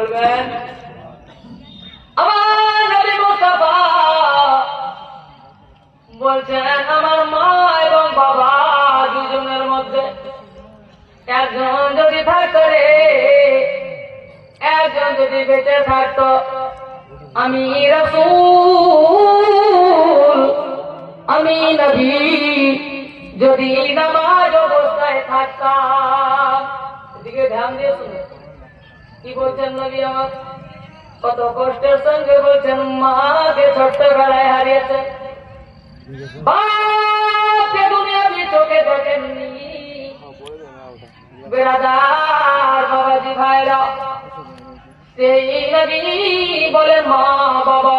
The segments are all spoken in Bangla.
বলবেন? আমার নবী মুস্তাফা বলছেন আমার মা এবং বাবা দুজনের মধ্যে একজন যদি থাকতো রে, একজন যদি বেঁচে থাকতো, আমি রাসূল, আমি নবী যদি নামাজ অবস্থায় থাকতাম। এদিকে ধ্যান দিয়ে শুনে কি বলছেন নবী আমার, কত কষ্টের সঙ্গে বলছেন মাকে ছোট্টবেলায় হারিয়েছে, বাপকে দুনিয়াবি চোখে দেখেননি। বেরাদার বাবাজি ভাইরা, সেই নবী বলে মা বাবা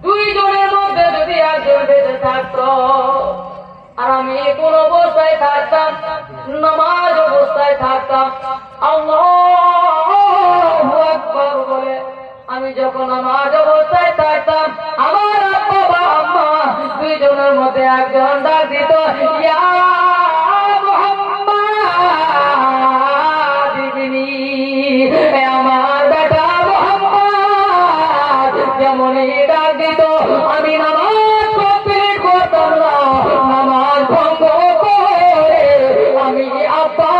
দুইজনের মধ্যে যদি একজন বেঁচে থাকতো আর আমি কোন অবস্থায় থাকতাম, নামাজ অবস্থায় থাকতাম, আল্লাহু আকবার বলে আমি যখন নামাজ অবস্থায় থাকতাম, আমার বাবা আম্মা দুইজনের মধ্যে একজন ডাক দিত, ইয়া মুহাম্মদ ইবনি, আমার বেটা মুহাম্মদ, যেমনই ডাক দিত আমি নামাজ কমপ্লিট করতাম না, নামাজ ভঙ্গ করে আমি আব্বা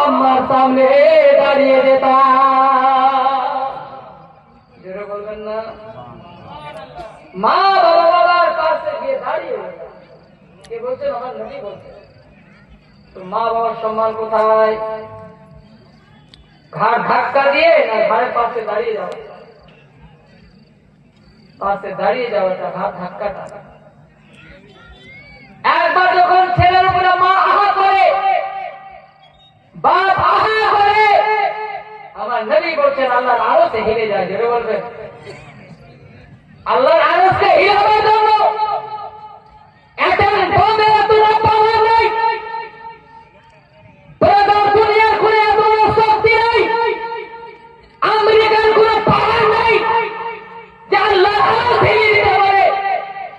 আম্মার সামনে দাঁড়িয়ে যেতাম। বলবেন না? মা বাবা বাবার কাছে গিয়ে দাঁড়িয়ে কে বলছেন? আমার নবী বলছেন। তো মা বাবার সম্মান কোথায়? ঘাড় ধাক্কা দিয়ে না ঘাড়ের পাশে দাঁড়িয়ে যাও, পাশে দাঁড়িয়ে যাওয়াটা ঘাড় ধাক্কাটা। একবার যখন ছেলের উপরে মা আহা করে, বাপ আহা করে, আমার নবী বলছেন আল্লাহর আরশে হিলে যায়। জোরে বলবেন? আল্লাহর আরশকে হিলাবার জন্য এতন বন্ধের এত পাওয়ার নাই, দুনিয়ার কোন এত শক্তি নাই, আমেরিকার কোন পাওয়ার নাই যে আল্লাহর আরশ হিলে দিতে পারে।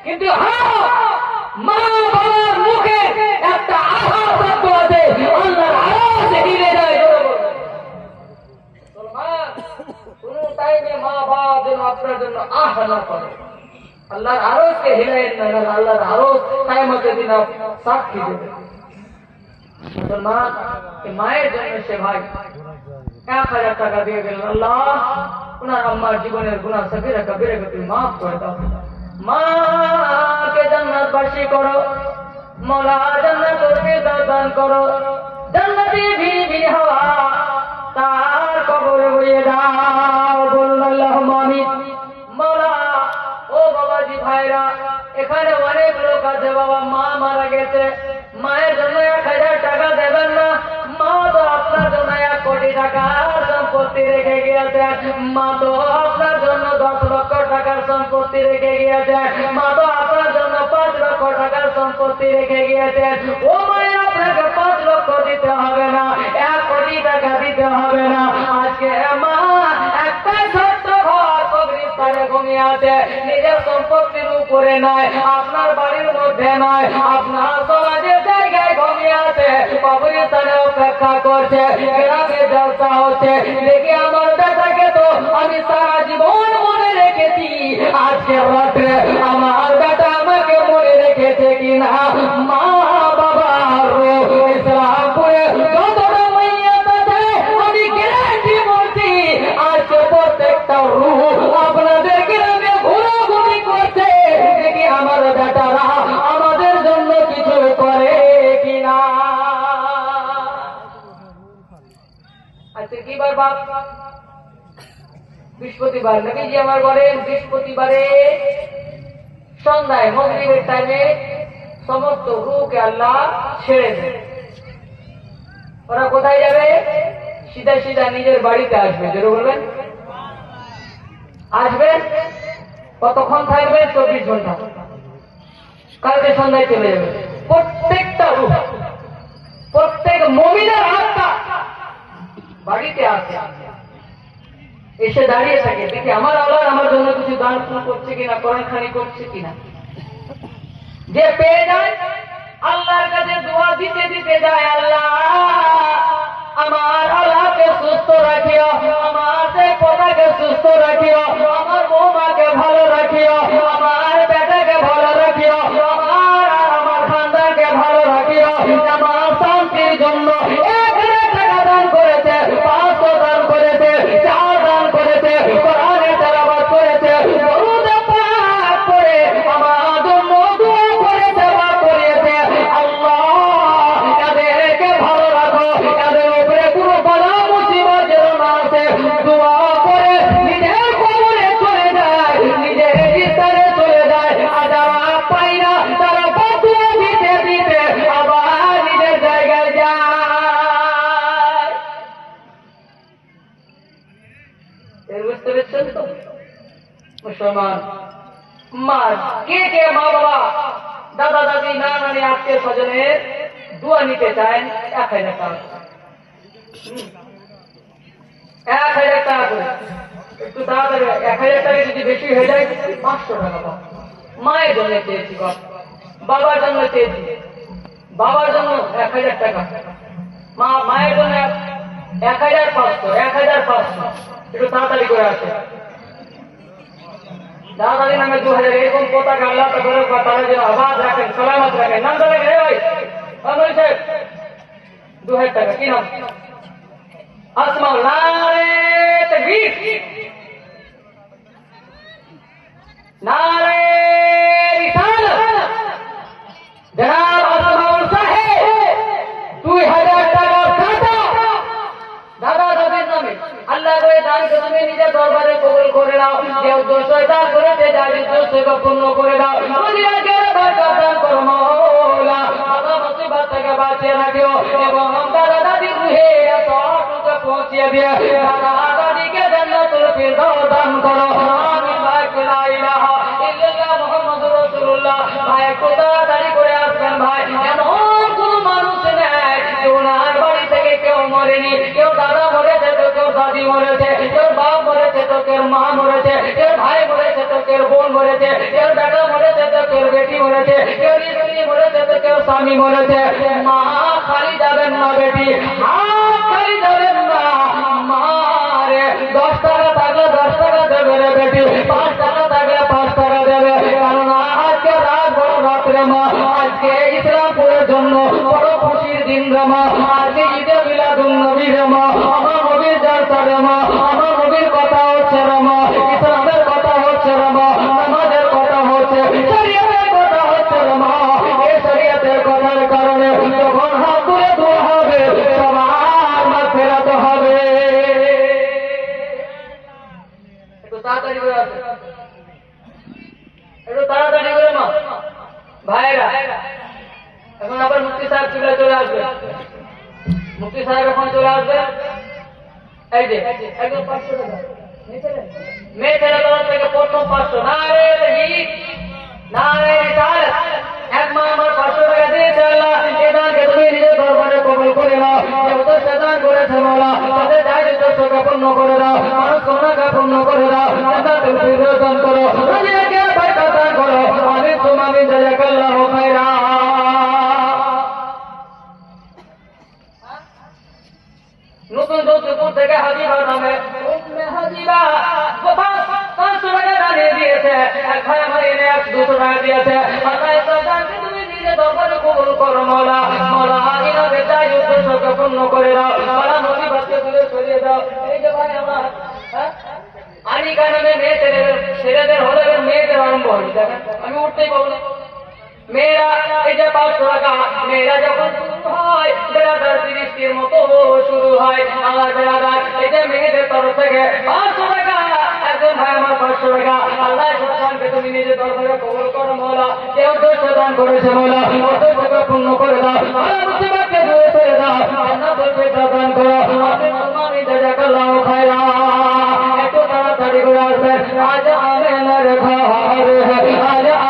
কিন্তু হ্যাঁ, মা বাবার মুখে একটা আহা শব্দ আছে, আল্লাহর আরশ হিলে যায়। কোন টাইমে মা বাবা যেন আপনার জন্য আহ না করে, আল্লাহর আরশকে হিলায়েন না, আল্লাহর আরশ কিয়ামতের দিন সাক্ষী দেবে। মুসলমান মায়ের জন্য সে ভাই 1000 টাকা দিয়ে গেলেন, আল্লাহ ওনার আম্মার জীবনের গুনাহ সগীরা কবিরাকে তুমি মাফ করে দাও, মাকে জান্নাতবাসী করো, মওলা জান্নাতুল ফিরদাউস দান করো, জান্নাতি বিবি হওয়া তার কবরে বইয়ে দাও। বলুন আল্লাহুম্মা আমিন। মওলা ও বাবাজি ভাইরা, এখানে অনেক লোক আছে বাবা মা মারা গেছে, মায়ের জন্য 1000 টাকা দেবেন না, মা তো আপনার জন্য 1 কোটি টাকার সম্পত্তি রেখে গিয়েছে, মা তো আপনার জন্য 10 লক্ষ টাকার সম্পত্তি রেখে গিয়েছে, মা তো আপনার জন্য 5 লক্ষ টাকার সম্পত্তি রেখে গিয়েছে। ও মায়ের আপনাকে 5 লক্ষ দিতে হবে না, 1 কোটি টাকা দিতে হবে না। আজকে মা একটা ছোট্ট ঘর কবরস্থানে ঘুমিয়ে আছে, নিজের সম্পত্তির উপরে নয়, আপনার বাড়ির মধ্যে নয়, আপনার সমাজের জায়গায় ঘুমিয়ে আছে, কবরস্থানে অপেক্ষা করছে, গ্রামে জলসা হচ্ছে। দেখি আমার বেটাকে তো আমি সারা জীবন মনে রেখেছি, আজকে রাত্রে আমার বেটা আমাকে মনে রেখেছে কিনা। মা বাবা ইসলামপুরে যতটা মাইয়াত আছে আমি গ্যারান্টি বলছি, আজকে প্রত্যেকটা রূহ আপনাদের গ্রামে ঘোরাঘুরি করছে, দেখি আমার বেটারা আমাদের জন্য কিছু করে কিনা। আচ্ছা কি বার বাপ? বৃহস্পতিবার। নবীজি আমার বলেন বৃহস্পতিবারে সন্ধ্যায় মাগরিবের টাইমে সমস্ত রূহকে আল্লাহ ছেড়ে দেন। ওরা কোথায় যাবে? সিধা সিধা নিজের বাড়িতে আসবে। জোরে বলবেন? আসবেন। কতক্ষণ থাকবে? 24 ঘন্টা। কালকে সন্ধ্যায় চলে যাবে। প্রত্যেকটা রূহ, প্রত্যেক মুমিনের আত্মা বাড়িতে আসে, এসে দাঁড়িয়ে থাকে, দেখি আমার আল্লাহ আমার জন্য কিছু দান করছে কিনা, কোরআন খানি করছে কিনা। যে পেয়ে যায় আল্লাহর কাছে দোয়া দিতে দিতে যায়, আল্লাহ আমার আল্লাহকে সুস্থ রাখিও, আমার আমাকে সুস্থ রাখিও, আমার বৌমাকে ভালো রাখিও, আমার বেটাকে ভালো রাখিও, আমার খানদানকে ভালো রাখিও। আমার শান্তির জন্য 1,000 টাকা দান করেছে, 500 দান করেছে, 4 দান করেছে, কোরআনের তেলাওয়াত করেছে, দরুদ পাক করে আমার জন্য দোয়া করেছে বা করিয়েছে। আল্লাহ এদেরকে ভালো রাখো, এদের উপরে কোনো বালা মুসিবত যেন না আসে। দোয়া করে নিজের কবরে চলে যায়, নিজের ইস্তারে চলে যায়, আর যারা পাই না তারা বদুয়া দিতে দিতে আবার নিজের জায়গায় যায়। এর বুঝতে পেরেছেন তো মুসলমান? কে কে মা বাবা দাদা দাদি নানা নানি আত্মীয় স্বজনের দোয়া নিতে চান? 1,000 টাকা, 1,000 টাকা করে। একটু তাড়াতাড়ি 1,000 টাকা যদি বেশি হয়ে যায় 500 টাকা পাবো। মায়ের জন্য চেয়েছি, বাবার জন্য চেয়েছি, বাবার জন্য 1,000 টাকা, মায়ের জন্য 1,500, 1,500। একটু তাড়াতাড়ি করে আসে। দাদাদি নামে 2,000, এরকম পতাকা আল্লাহ তারা যেন আবাদ রাখেন, সালামত রাখেন। নাম তো রাখেন ভাই, আমরি সাহেব 2,000 টাকা। কি নাম? আসমাউল। নারে তাকবীর, নারে রিসালাত। জনাব আসমাউল সাহেব 2,000 টাকা দাদা দাদির নামে আল্লাহ করে দানকে তুমি নিজের দরবারে কবুল করে নাও। যে উদ্দেশ্য দান করেছে, যার উদ্দেশ্য পূর্ণ করে দাও। দান করো মওলা, বাবা মুসিবত থেকে বাঁচিয়ে রাখিও এবং দাদা দাদির রুহে সবটুকু পৌঁছিয়ে দিয়ে দাদা দাদিকে জান্নাতুল ফিরদাউস দান করো। আমিন। লা ইলাহা ইল্লাল্লাহ মুহাম্মাদুর রাসূলুল্লাহ। ভাই একটু তাড়াতাড়ি করে আসবেন ভাই। এমন কোন মানুষ নেই যে ওনার বাড়ি থেকে কেউ মরেনি। কেউ দাদা মরেছে তো কেউ দাদি মরেছে, কেউ বাপ মরেছে তো কেউ মা মরেছে, কেউ ভাই মরেছে তো কেউ বোন মরেছে, কেউ বেটা মরেছে তো কেউ বেটি মরেছে, কেউ স্ত্রী মরেছে তো কেউ স্বামী মরেছে। মা খালি যাবেন না বেটি, খালি যাবেন না। মারে 10 টাকা থাকলে 10 টাকা দেবে রে বেটি, 5 টাকা থাকলে 5 টাকা দেবে। কারণ আজকে রাত বড় রাত্রে মা, আজকে ইসলামপুরের জন্য বড় খুশির দিন রে মা। আজকে ঈদে মিলাদুন নবী রে মা, আমার নবীর জালসা রে মা, আমার নবীর কথা হচ্ছে রে মা, ইসলামের কথা হচ্ছে রে মা, নামাজের কথা হচ্ছে, শরীয়তের কথা হচ্ছে রে মা। এই শরীয়তের কথার কারণে যখন হাত তুলে দোয়া হবে সবার মাগফিরাত হবে। একটু তাড়াতাড়ি করে আসবে, একটু তাড়াতাড়ি করে মা ভাইরা। এখন আবার মুফতি সাহেব চলে আসবে, মুফতি সাহেব এখন চলে আসবে। এই যে একদম 500 টাকা মেয়ে ছেলে তরফ থেকে প্রথম 500। নারে তাকবীর, নারে রিসালাত। এক মা আমার 500 টাকা দিয়েছে। আল্লাহ এই দানকে তুমি নিজের দরবারে কবুল করে নাও। যে উদ্দেশ্য দান করেছে মওলা, তাদের দায় উদ্দেশ্যকে পূর্ণ করে দাও, মানুষ কন্যাকে পূর্ণ করে দাও, জান্নাতুল ফিরদাউস দান করো, রাজিয়াকে বরকত দান করো। আমিন সুম্মা আমিন। জাযাকাল্লাহু খাইরা। নতুন যোধপুর থেকে হাজিবা নামে হাজিবা 500 টাকা দাঁড়িয়ে দিয়েছে। এক ভাই আমার এনে 200 টাকা দিয়েছে। আল্লাহ তুমি নিজে দরবারে কবুল করো মওলা। মওলা ইনাকে চাই উদ্দেশ্যকে পূর্ণ করে দাও, সারা মুসিবতকে দূরে সরিয়ে দাও। এই যে ভাই আমার আনিকা নামে মেয়ে ছেলেদের হলে মেয়েদের আরম্ভ হল। দেখেন আমি উঠতেই পাবো না। মেয়েরা এই যে 500 টাকা মেয়েরা যখন শুরু হয় বেড়াদার 30-টির মতো শুরু হয়। আমার বেড়াদার এই যে মেয়েদের তরফ থেকে 500 টাকা। একজন ভাই আমার 500 টাকা। আল্লাহ সুবহানকে তুমি নিজের দরবারে কবুল করো মওলা। যে উদ্দেশ্য দান করেছে মওলা, উদ্দেশ্যকে পূর্ণ করে দাও, আল্লাহ মুসিবতকে দূরে সরিয়ে দাও, জান্নাতুল ফিরদাউস দান করো। আমিন। জাযাকাল্লাহু খাইরা। একটু তাড়াতাড়ি করে আসবেন। আজ আমেনার ঘর, আজ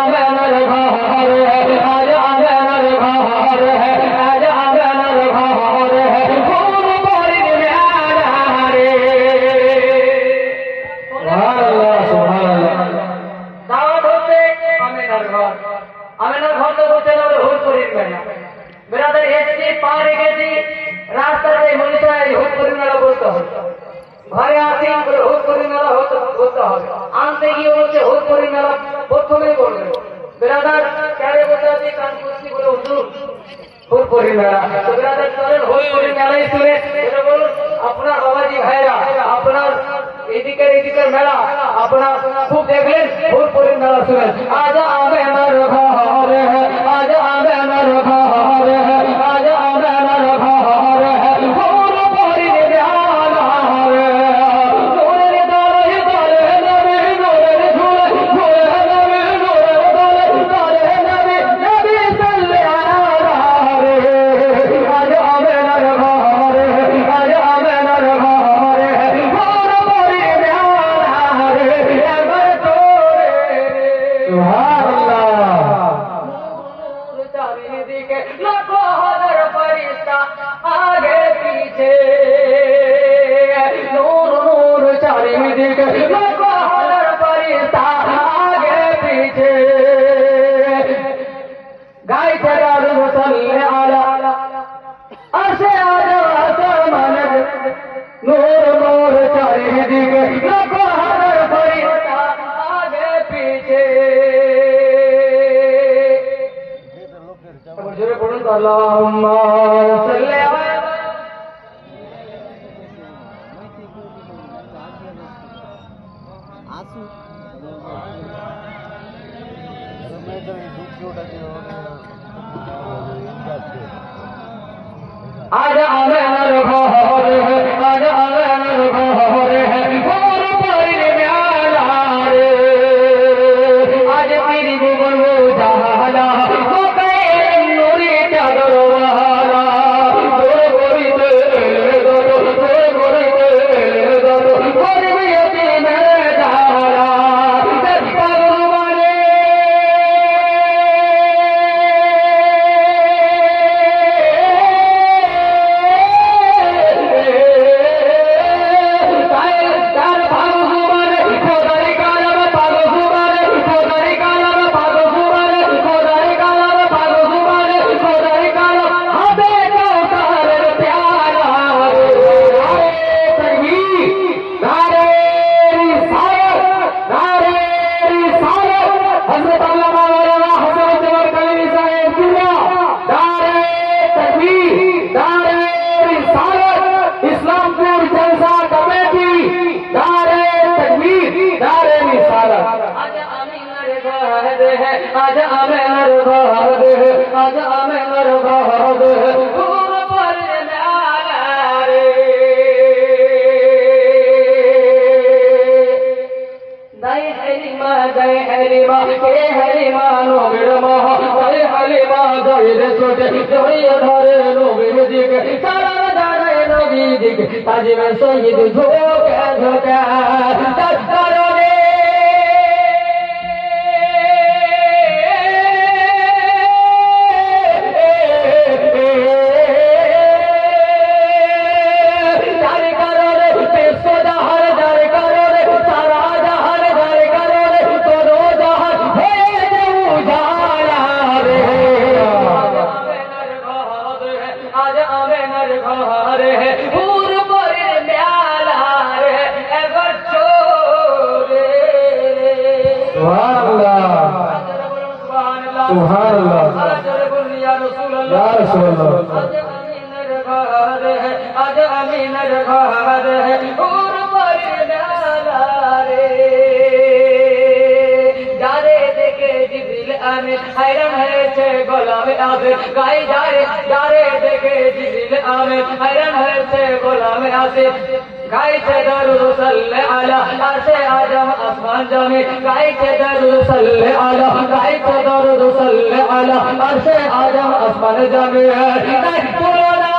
আমেনার ঘর, আজ আমেনার ঘর, আজ আমেনার ঘর, ফুল পরির মেলা রে। সুবহানাল্লাহ, সুবহানাল্লাহ। দাওয়াত হচ্ছে আমেনার ঘর। আমেনার ঘর তো হচ্ছে না, হুলপুরির মেলা। বেরাদার এসছি পা রেখেছি রাস্তায় মনীষায় হুলপুরি আনতে গিয়ে হচ্ছে হুরপুরি মেলা প্রথমেই বলবে বিরাদার ক্যারে বসাতে কান কুস্তি বলে হুজুর হুরপুরি মেলা তো বিরাদার চলেন হুরপুরি মেলাই শুনে এটা বলুন আপনার বাবাজি ভাইরা আপনার এদিকের মেলা আপনার খুব দেখলেন হুরপুরি মেলা শুনেন আজ আবে আমার ঘরে আজ আবে আমার ঘরে আজ আবে আমার ঘরে হুরপুরি মেলা রে নূরের দলে দলে নবী নূরের ঝুলে ঝুলে নবী নূরের দলে দলে নবী নবী সাল্লাল্লাহু আলাইহি আজ আবে আমার ঘরে আজ আবে আমার ঘরে হুরপুরি মেলা রে এবার তোরে সুবহানাল্লাহ নূর চারিদিকে লাখো হাজার ফেরেশতা আগে পিছে নূর নূর চারিদিকে লাখো হাজার ফেরেশতা আগে পিছে গাইতে দারুদ সাল্লে আলা আসে আজা আসমান নূর নূর চারিদিকে লাখো হাজার ফেরেশতা আগে পিছে জোরে পড়ুন আল্লাহুম্মা সাল্লি আলা আজ আবে আমার ঘরে আজ আবে আমার ঘরে হুরপুরি মেলা রে আজ পীরি ভুবন জাহালা কোকায় নুরি চাদর ওয়ালা তোর করিতে তোর করিতে করবি দিনে জাহালা ভগবানে তার ভগবানে খোদাই কালাম ভগবানে খোদাই কালাম ভগবানে খোদাই কালাম ভগবানে খোদাই কালাম হবে কাউসারের প্যালা রে তকবীর নারে রিসালাত নারে রিসালাত হযরত আল্লামা মাওলানা হযরত জমাল কালমি সাহেব জিন্দাবাদ নারে তকবীর নারে রিসালাত ইসলামপুর জলসা কমিটি নারে তকবীর নারে রিসালাত আজ আমিনার ঘরে আজ আমিনার ঘরে আজ আমিনার ঘরে হুরপুরি মেলা রে দাই হরিমা কে হরিমা নবীর মহ দাই হরিমা দইর ছোটে দইয়া ধরে নবীর দিকে সারা দাঁড়ায় নবীর দিকে তাজিমে শহীদ ঝোঁকে ঝোঁকে তার কারণে যার কারণে বিশ্ব জাহার যার কারণে সারা জাহার যার কারণে কোনো জাহার হয়ে যাও জালা রে আজ আমেনার ঘরে হুরপুরি মেলা রে এবার চোরে সুবহানাল্লাহ সুবহানাল্লাহ সুবহানাল্লাহ জোরে বলুন ইয়া রাসূলুল্লাহ ইয়া রাসূলুল্লাহ আজ আমিনার ঘরে হুরপুরি মেলা রে যারে দেখে জিবরিল আমিন hayran হয়েছে গোলামে আসিফ গাই যারে দেখে জিবরিল আমিন hayran হয়েছে গোলামে আসিফ গাইছে দরুদ সাল্লে আলা আরশে আজম আসমান জমি গাইছে দরুদ সাল্লে আলা গাইছে দরুদ সাল্লে আলা আরশে আজম আসমান জমি গাই পুরোনা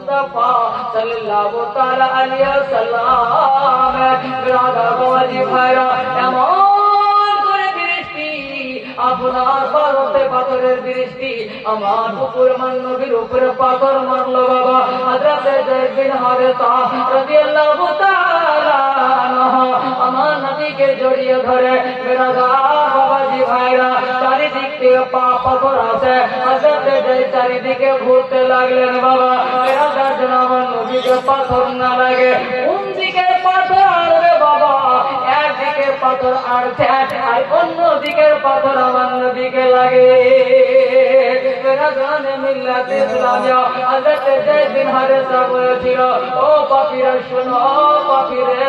মুস্তাফা সাল্লাল্লাহু তাআলা আলাইহি ওয়াসাল্লাম বিরাদার বাবাজি ভাইরা এমন করে বৃষ্টি আপনার ভারতে পাথরের বৃষ্টি আমার উপর নবীর উপরে পাথর মারলো বাবা হযরত যায়েদ বিন হারেসা রাদিয়াল্লাহু তাআলা আমার নবীকে জড়িয়ে ধরে বিরাদার বাবাজি ভাইরা চারিদিক থেকে পাথর আছে হযরত যায়েদ চারিদিকে ঘুরতে লাগলেন বাবা বিরাদার যেন আমার নবীকে পাথর না লাগে কোন দিকে পাথর আনবে বাবা একদিকে পাথর আনছে আর অন্য দিকের পাথর আমার নবীকে লাগে বিরাদার মিল্লাত ইসলামিয়া হযরত যায়েদ বিন হারেসা বলেছিল ও পাপীরা শোনো পাপীরে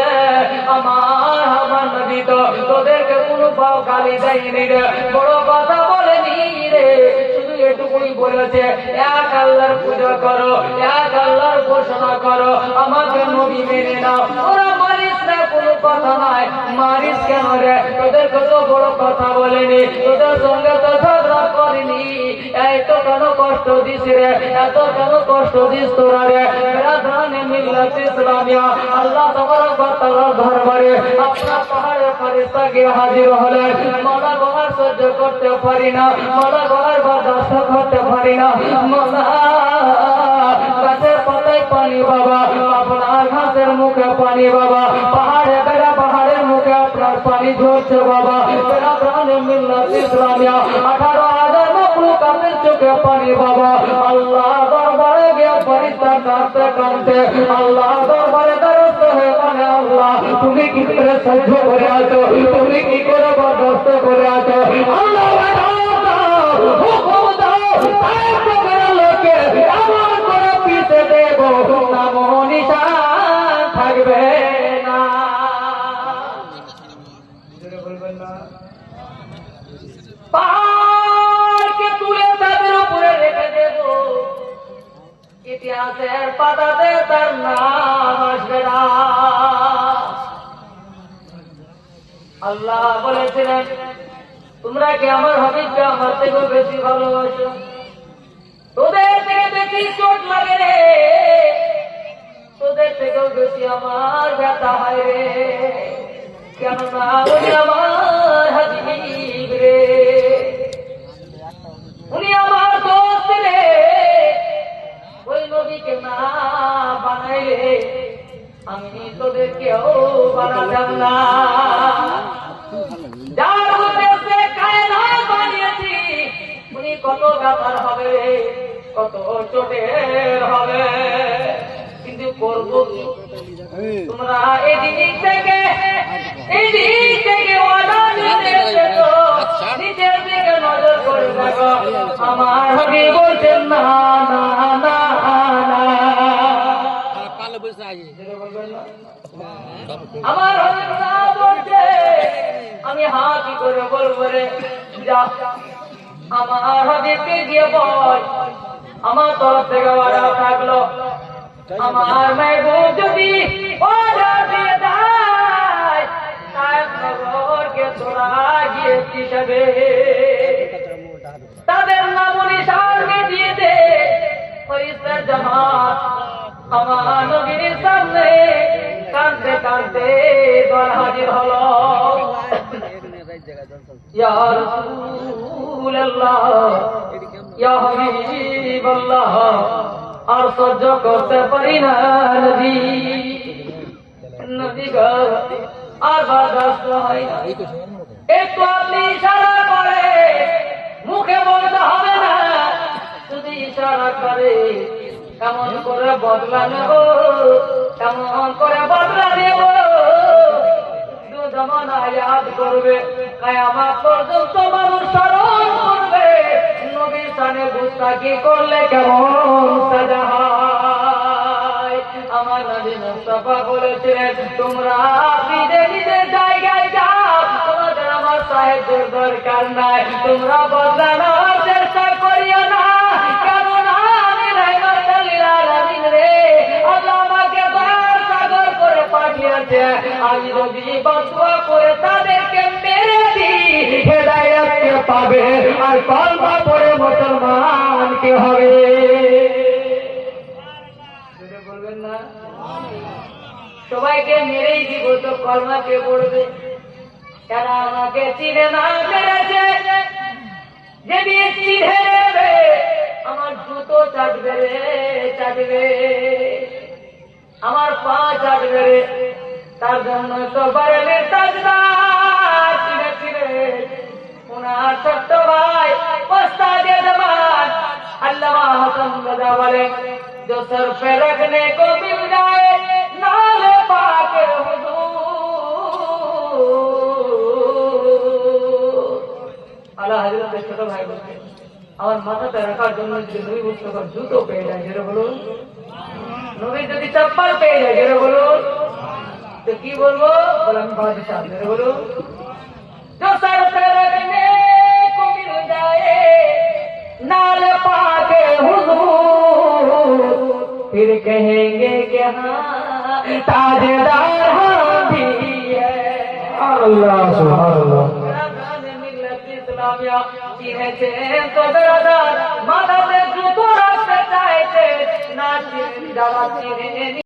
আমার নবী তো তোদেরকে কোনো পাও গালি দেয়নি রে বড় কথা বলেনি রে শুধু এটুকুই বলেছে এক আল্লাহর পূজা করো এক আল্লাহর ঘোষণা করো আমাকে নবী মেনে নাও ওরা মারিস না কোনো কথা নাই মারিস কেন রে তোদেরকে তো বড় কথা বলেনি তোদের সঙ্গে তো ঝগড়া করিনি এই তো কেন কষ্ট দিস রে এত কেন কষ্ট দিস তোরা রে বিরাদানে মিল্লাত ইসলামিয়া আল্লাহ তাবারক ওয়া তাআলার দরবারে আপনার পাহাড়ে ফেরেশতা গিয়ে হাজির হলেন মাওলা গলার সহ্য করতে পারি না মাওলা গলার বরদাস্ত করতে পারি না মাওলা গাছের পাতায় পানি বাবা আপনার ঘাসের মুখে পানি বাবা পাহাড়ে বেড়া পাহাড়ের মুখে আপনার পানি ঝরছে বাবা বিরাদানে মিল্লাত ইসলামিয়া 18,000 মাখলুকাতের চোখে পানি বাবা আল্লাহ দরবারে গিয়ে ফেরেশতা কাঁদতে কাঁদতে আল্লাহ দরবারে দ্বারস্থ হয়ে বলে আল্লাহ তুমি কি করে সহ্য করে আছো তুমি কি করে বরদাস্ত করে আছো আল্লাহ হুকুম দাও তাই তোমার লোকে এমন করে পিছে দেব নাম নিশান থাকবে না বলবেন না পাহাড়কে তুলে তাদের উপরে রেখে দেব ইতিহাসের পাতাতে তার নাম আসবে না আল্লাহ বলেছিলেন তোমরা কি আমার হাবিবকে আমার থেকেও বেশি ভালোবাসো তোদের থেকে বেশি চোট লাগে রে তোদের থেকেও বেশি আমার ব্যথা হয় রে কেননা উনি আমার হাবিব রে উনি আমার দোস্ত রে ওই নবীকে না বানাইলে আমি তোদেরকেও বানাতাম না যার উদ্দেশ্যে কায়নাত বানিয়েছি উনি কত ব্যথার হবে কত চোটের হবে কিন্তু করবো কি তোমরা এদিক থেকে ওয়াদা নিতে তো নিজের দিকে নজর করে দেখো আমার হাবিব বলছেন না না না না আমার হাবিব না বলছে আমি হাত কি করে বলবো রে যা আমার হাবিবকে গিয়ে বল আমার তরফ থেকে ওয়াদা থাকলো আমার মেহবুব যদি অর্ডার দিয়ে দেয় সাহেবনগরকে তোরা গিয়ে হিসেবে তাদের নাম নিশানকে দিয়ে দে ফেরেশতার জামাত আমার নবীর সামনে কাঁদতে কাঁদতে দল হাজির হলো ইয়া রাসূলুল্লাহ ইয়া হাবিবাল্লাহ আর সহ্য করতে পারি না নবী নবী গো আর বরদাস্ত হয় না একটু আপনি ইশারা করে মুখে বলতে হবে না যদি ইশারা করে কেমন করে বদলা নেব কেমন করে বদলা নেব দু জামানা ইয়াদ করবে কিয়ামত পর্যন্ত মানুষ স্মরণ করবে নবীর শানে গুস্তাখি করলে কেমন সাজা হয় আমার নবী মুস্তাফা বলেছিলেন তোমরা নিজের জায়গায় যাও তোমাদের আমার সাহায্যের দরকার নাই তোমরা বদলা নেওয়ার চেষ্টা করিও না কেননা আমি রাহমাতুল লিল আলামিন রে আল্লাহ আমাকে দয়ার সাগর করে পাঠিয়েছে আমি যদি বদদুয়া করে তাদেরকে মেরে দিই হেদায়েত কে পাবে আর কলমা পড়ে মুসলমান কে হবে সবাইকে মেরেই দিব তো কলমা কে পড়বে? যারা আমাকে চিনে না মেরেছে, যদি চিনে নেবে আমার জুতো চাটবে রে, চাটবে আমার পা চাটবে রে। তার জন্য সবার তাজদার চিনে চিনে ওনার ছোট্ট ভাই ওস্তাদে জামান আল্লামা হাসান রাজা বলে, जो सर पे रखने को मिल जाए नाले पाके আল্লাহ হযরতের ছোট ভাই বলছে, আমার মাথাতে রাখার জন্য যদি নবী মুস্তফার জুতো পেয়ে যায়, যেটা বলুন, নবী যদি চপ্পল পেয়ে যায়, যেটা বলুন, তো কি বলবো? বলে আমি বাদশাহ, যেটা বলুন, जो सर पे रखने को मिल जाए नाले पाके हुजूर, फिर कहेंगे कि हाँ ताजदार हम भी है। अल्लाह सुभान अल्लाह। मिल्लत इस्लामिया चिन्हेছেন তো বেরাদার